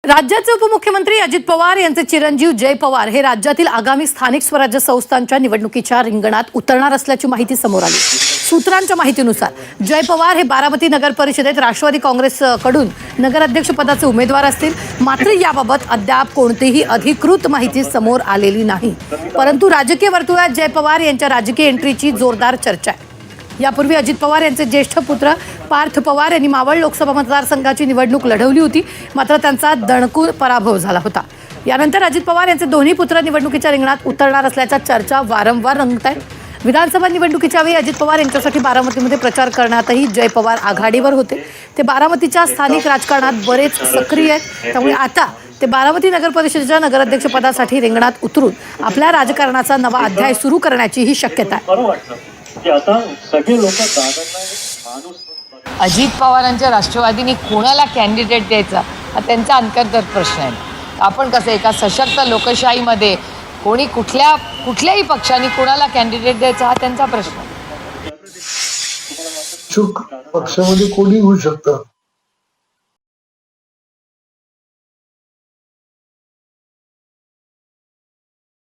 राज्याचे उपमुख्यमंत्री अजित पवार यांचे चिरंजीव जय पवार हे राज्यातील आगामी स्थानिक स्वराज्य संस्थांच्या निवडणुकीच्या रिंगणात उतरणार असल्याची माहिती समोर आली। सूत्रांच्या माहितीनुसार जय पवार हे बारामती नगर परिषदेत राष्ट्रवादी काँग्रेसकडून नगराध्यक्षपदाचे उमेदवार असतील। मात्र याबाबत अद्याप कोणतीही अधिकृत माहिती समोर आलेली नाही, परंतु राजकीय वर्तुळात जय पवार यांच्या राजकीय एंट्रीची जोरदार चर्चा आहे। यापूर्वी अजित पवार यांचे ज्येष्ठ पुत्र पार्थ पवार यांनी मावळ लोकसभा मतदारसंघाची निवडणूक लढवली होती, मात्र त्यांचा दणकूर पराभव झाला होता। यानंतर अजित पवार यांचे दोन्ही पुत्र निवडणुकीच्या रिंगणात उतरणार असल्याच्या चर्चा वारंवार रंगत आहेत। विधानसभा निवडणुकीच्या वेळी अजित पवार यांच्यासाठी बारामतीमध्ये प्रचार करण्यातही जय पवार आघाडीवर होते। ते बारामतीच्या स्थानिक राजकारणात बरेच सक्रिय आहेत, त्यामुळे आता ते बारामती नगर परिषदेच्या नगराध्यक्षपदासाठी रिंगणात उतरून आपल्या राजकारणाचा नवा अध्याय सुरू करण्याची ही शक्यता आहे। अजित पवारांच्या राष्ट्रवादीने कोणाला कॅन्डिडेट द्यायचा हा त्यांचा अंतर्गत प्रश्न आहे। आपण कसं एका सशक्त लोकशाहीमध्ये कोणी कुठल्याही पक्षाने कोणाला कॅन्डिडेट द्यायचा हा त्यांचा प्रश्न आहे। पक्षामध्ये कोणी होऊ शकतं,